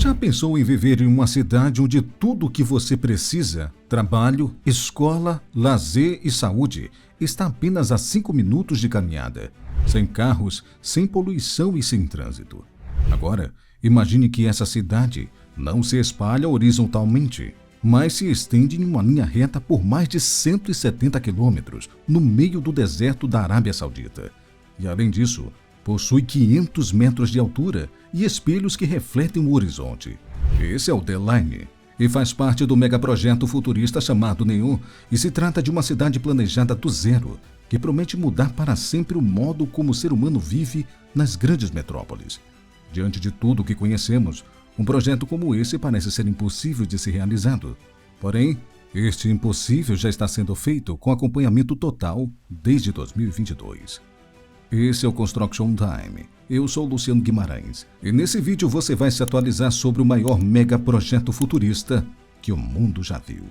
Já pensou em viver em uma cidade onde tudo o que você precisa, trabalho, escola, lazer e saúde, está apenas a 5 minutos de caminhada, sem carros, sem poluição e sem trânsito? Agora, imagine que essa cidade não se espalha horizontalmente, mas se estende em uma linha reta por mais de 170 quilômetros no meio do deserto da Arábia Saudita. E além disso, possui 500 metros de altura e espelhos que refletem o horizonte. Esse é o The Line e faz parte do megaprojeto futurista chamado NEOM, e se trata de uma cidade planejada do zero, que promete mudar para sempre o modo como o ser humano vive nas grandes metrópoles. Diante de tudo o que conhecemos, um projeto como esse parece ser impossível de ser realizado. Porém, este impossível já está sendo feito com acompanhamento total desde 2022. Esse é o Construction Time. Eu sou Luciano Guimarães e nesse vídeo você vai se atualizar sobre o maior megaprojeto futurista que o mundo já viu.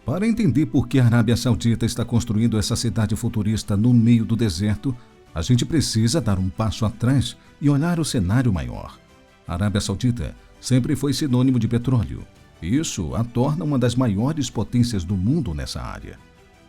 Para entender por que a Arábia Saudita está construindo essa cidade futurista no meio do deserto, a gente precisa dar um passo atrás e olhar o cenário maior. A Arábia Saudita sempre foi sinônimo de petróleo. Isso a torna uma das maiores potências do mundo nessa área.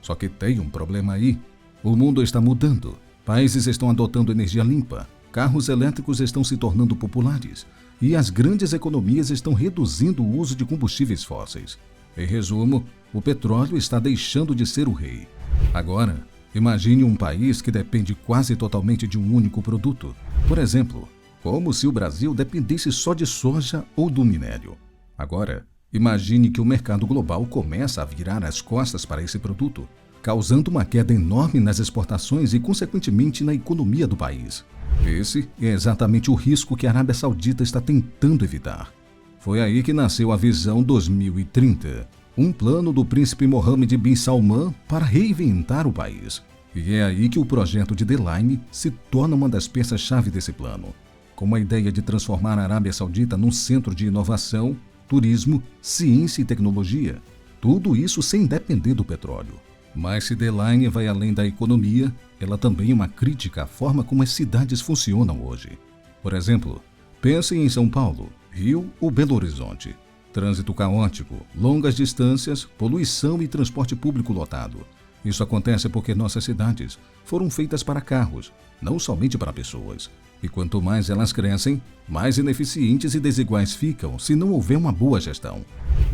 Só que tem um problema aí. O mundo está mudando. Países estão adotando energia limpa, carros elétricos estão se tornando populares e as grandes economias estão reduzindo o uso de combustíveis fósseis. Em resumo, o petróleo está deixando de ser o rei. Agora, imagine um país que depende quase totalmente de um único produto. Por exemplo, como se o Brasil dependesse só de soja ou do minério. Agora, imagine que o mercado global começa a virar as costas para esse produto, causando uma queda enorme nas exportações e, consequentemente, na economia do país. Esse é exatamente o risco que a Arábia Saudita está tentando evitar. Foi aí que nasceu a Visão 2030, um plano do príncipe Mohammed bin Salman para reinventar o país. E é aí que o projeto de The Line se torna uma das peças-chave desse plano, com a ideia de transformar a Arábia Saudita num centro de inovação, turismo, ciência e tecnologia. Tudo isso sem depender do petróleo. Mas se The Line vai além da economia, ela também é uma crítica à forma como as cidades funcionam hoje. Por exemplo, pensem em São Paulo, Rio ou Belo Horizonte. Trânsito caótico, longas distâncias, poluição e transporte público lotado. Isso acontece porque nossas cidades foram feitas para carros, não somente para pessoas. E quanto mais elas crescem, mais ineficientes e desiguais ficam se não houver uma boa gestão.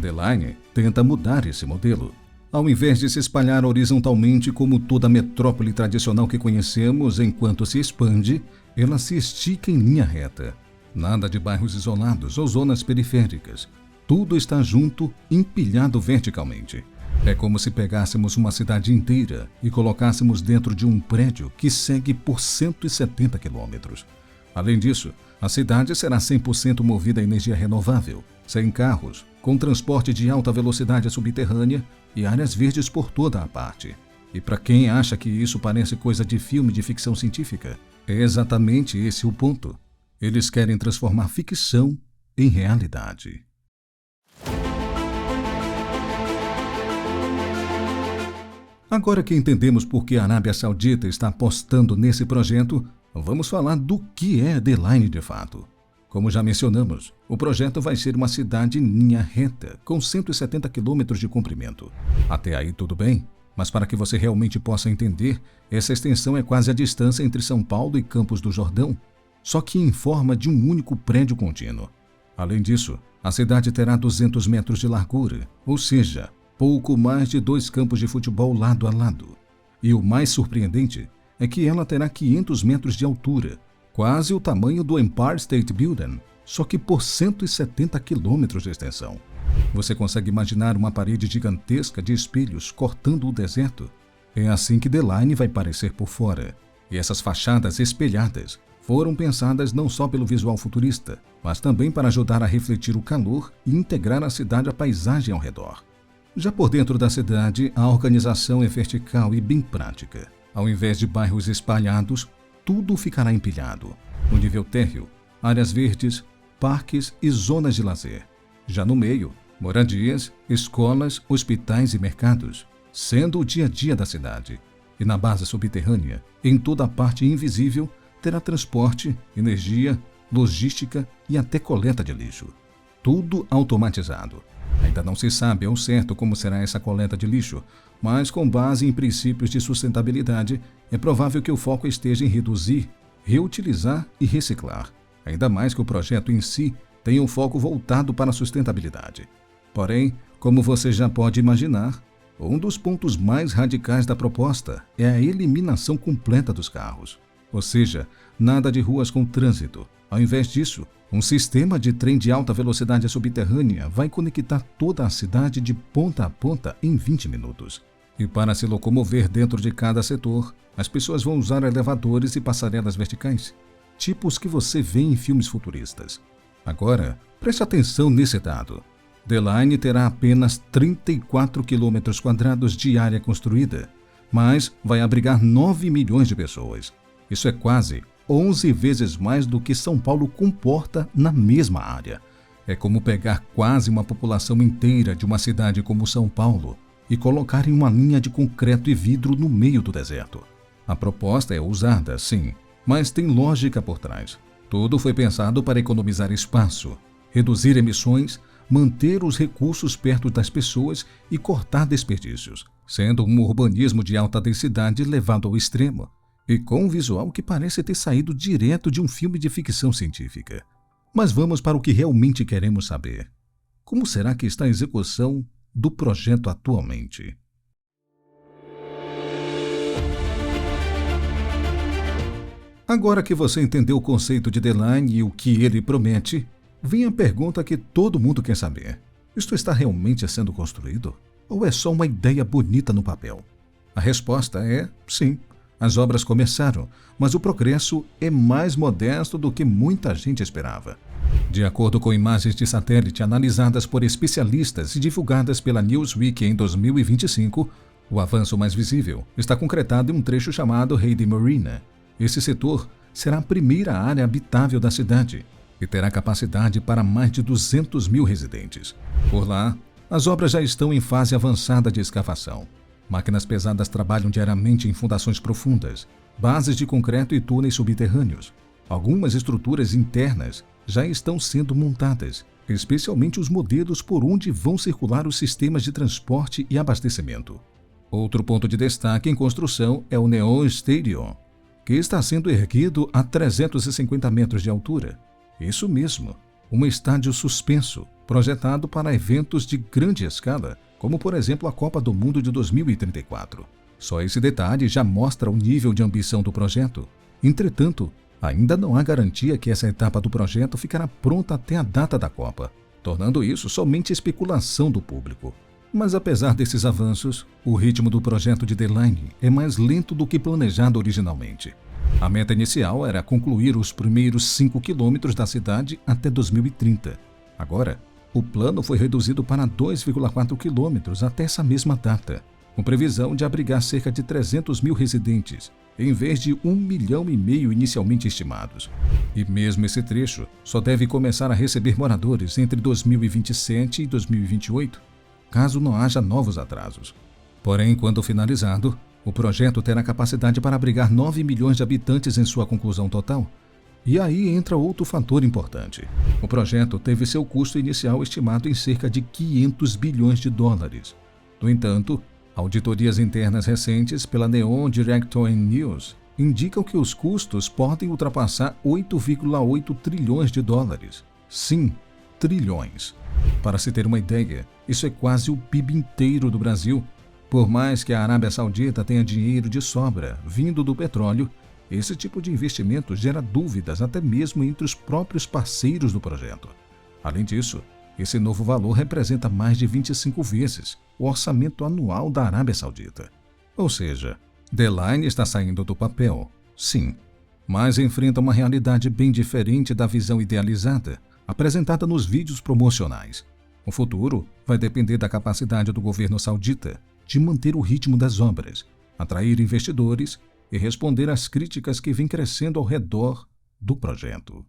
The Line tenta mudar esse modelo. Ao invés de se espalhar horizontalmente como toda a metrópole tradicional que conhecemos enquanto se expande, ela se estica em linha reta. Nada de bairros isolados ou zonas periféricas. Tudo está junto, empilhado verticalmente. É como se pegássemos uma cidade inteira e colocássemos dentro de um prédio que segue por 170 quilômetros. Além disso, a cidade será 100% movida a energia renovável, sem carros, com transporte de alta velocidade subterrânea e áreas verdes por toda a parte. E para quem acha que isso parece coisa de filme de ficção científica, é exatamente esse o ponto. Eles querem transformar ficção em realidade. Agora que entendemos por que a Arábia Saudita está apostando nesse projeto, vamos falar do que é The Line de fato. Como já mencionamos, o projeto vai ser uma cidade em linha reta, com 170 quilômetros de comprimento. Até aí tudo bem, mas para que você realmente possa entender, essa extensão é quase a distância entre São Paulo e Campos do Jordão, só que em forma de um único prédio contínuo. Além disso, a cidade terá 200 metros de largura, ou seja, pouco mais de 2 campos de futebol lado a lado. E o mais surpreendente é que ela terá 500 metros de altura, quase o tamanho do Empire State Building, só que por 170 quilômetros de extensão. Você consegue imaginar uma parede gigantesca de espelhos cortando o deserto? É assim que The Line vai parecer por fora. E essas fachadas espelhadas foram pensadas não só pelo visual futurista, mas também para ajudar a refletir o calor e integrar a cidade à paisagem ao redor. Já por dentro da cidade, a organização é vertical e bem prática. Ao invés de bairros espalhados, tudo ficará empilhado. No nível térreo, áreas verdes, parques e zonas de lazer. Já no meio, moradias, escolas, hospitais e mercados, sendo o dia a dia da cidade. E na base subterrânea, em toda a parte invisível, terá transporte, energia, logística e até coleta de lixo. tudo automatizado. Ainda não se sabe ao certo como será essa coleta de lixo, mas com base em princípios de sustentabilidade, é provável que o foco esteja em reduzir, reutilizar e reciclar. Ainda mais que o projeto em si tem um foco voltado para a sustentabilidade. Porém, como você já pode imaginar, um dos pontos mais radicais da proposta é a eliminação completa dos carros. Ou seja, nada de ruas com trânsito. Ao invés disso, um sistema de trem de alta velocidade subterrânea vai conectar toda a cidade de ponta a ponta em 20 minutos. E para se locomover dentro de cada setor, as pessoas vão usar elevadores e passarelas verticais, tipos que você vê em filmes futuristas. Agora, preste atenção nesse dado. The Line terá apenas 34 km² de área construída, mas vai abrigar 9 milhões de pessoas. Isso é quase 11 vezes mais do que São Paulo comporta na mesma área. É como pegar quase uma população inteira de uma cidade como São Paulo e colocar em uma linha de concreto e vidro no meio do deserto. A proposta é ousada, sim, mas tem lógica por trás. Tudo foi pensado para economizar espaço, reduzir emissões, manter os recursos perto das pessoas e cortar desperdícios, sendo um urbanismo de alta densidade levado ao extremo, e com um visual que parece ter saído direto de um filme de ficção científica. Mas vamos para o que realmente queremos saber. Como será que está a execução do projeto atualmente? Agora que você entendeu o conceito de The Line e o que ele promete, vem a pergunta que todo mundo quer saber. Isto está realmente sendo construído? Ou é só uma ideia bonita no papel? A resposta é sim. As obras começaram, mas o progresso é mais modesto do que muita gente esperava. De acordo com imagens de satélite analisadas por especialistas e divulgadas pela Newsweek em 2025, o avanço mais visível está concretado em um trecho chamado Heidi Marina. Esse setor será a primeira área habitável da cidade e terá capacidade para mais de 200 mil residentes. Por lá, as obras já estão em fase avançada de escavação. Máquinas pesadas trabalham diariamente em fundações profundas, bases de concreto e túneis subterrâneos. Algumas estruturas internas já estão sendo montadas, especialmente os modelos por onde vão circular os sistemas de transporte e abastecimento. Outro ponto de destaque em construção é o Neon Stadium, que está sendo erguido a 350 metros de altura. Isso mesmo, um estádio suspenso, projetado para eventos de grande escala, como por exemplo a Copa do Mundo de 2034. Só esse detalhe já mostra o nível de ambição do projeto. Entretanto, ainda não há garantia que essa etapa do projeto ficará pronta até a data da Copa, tornando isso somente especulação do público. Mas apesar desses avanços, o ritmo do projeto de The Line é mais lento do que planejado originalmente. A meta inicial era concluir os primeiros 5 quilômetros da cidade até 2030. Agora, o plano foi reduzido para 2,4 quilômetros até essa mesma data, com previsão de abrigar cerca de 300 mil residentes, em vez de 1,5 milhão inicialmente estimados. E mesmo esse trecho só deve começar a receber moradores entre 2027 e 2028, caso não haja novos atrasos. Porém, quando finalizado, o projeto terá capacidade para abrigar 9 milhões de habitantes em sua conclusão total. E aí entra outro fator importante. O projeto teve seu custo inicial estimado em cerca de 500 bilhões de dólares. No entanto, auditorias internas recentes pela Neon Director News indicam que os custos podem ultrapassar 8,8 trilhões de dólares. Sim, trilhões. Para se ter uma ideia, isso é quase o PIB inteiro do Brasil. Por mais que a Arábia Saudita tenha dinheiro de sobra vindo do petróleo, esse tipo de investimento gera dúvidas até mesmo entre os próprios parceiros do projeto. Além disso, esse novo valor representa mais de 25 vezes o orçamento anual da Arábia Saudita. Ou seja, The Line está saindo do papel, sim, mas enfrenta uma realidade bem diferente da visão idealizada apresentada nos vídeos promocionais. O futuro vai depender da capacidade do governo saudita de manter o ritmo das obras, atrair investidores e responder às críticas que vêm crescendo ao redor do projeto.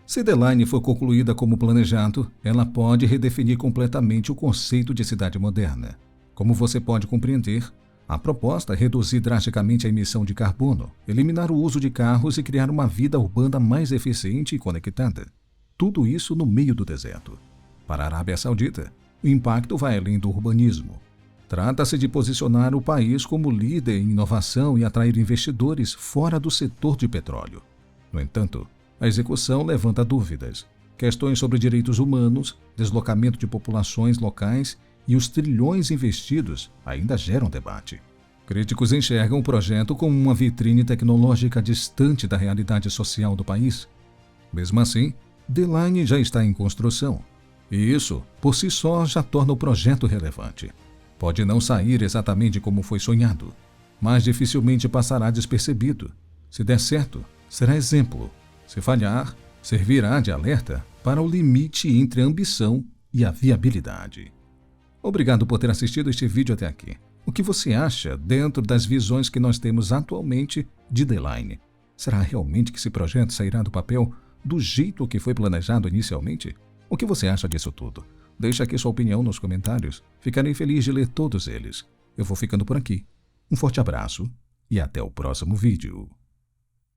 Se The Line for concluída como planejado, ela pode redefinir completamente o conceito de cidade moderna. Como você pode compreender, A proposta é reduzir drasticamente a emissão de carbono, eliminar o uso de carros e criar uma vida urbana mais eficiente e conectada. Tudo isso no meio do deserto. Para a Arábia Saudita, o impacto vai além do urbanismo. Trata-se de posicionar o país como líder em inovação e atrair investidores fora do setor de petróleo. No entanto, a execução levanta dúvidas. Questões sobre direitos humanos, deslocamento de populações locais e os trilhões investidos ainda geram debate. Críticos enxergam o projeto como uma vitrine tecnológica distante da realidade social do país. Mesmo assim, The Line já está em construção, e isso, por si só, já torna o projeto relevante. Pode não sair exatamente como foi sonhado, mas dificilmente passará despercebido. Se der certo, será exemplo. Se falhar, servirá de alerta para o limite entre a ambição e a viabilidade. Obrigado por ter assistido este vídeo até aqui. O que você acha dentro das visões que nós temos atualmente de The Line? Será realmente que esse projeto sairá do papel do jeito que foi planejado inicialmente? O que você acha disso tudo? Deixe aqui sua opinião nos comentários. Ficarei feliz de ler todos eles. Eu vou ficando por aqui. Um forte abraço e até o próximo vídeo.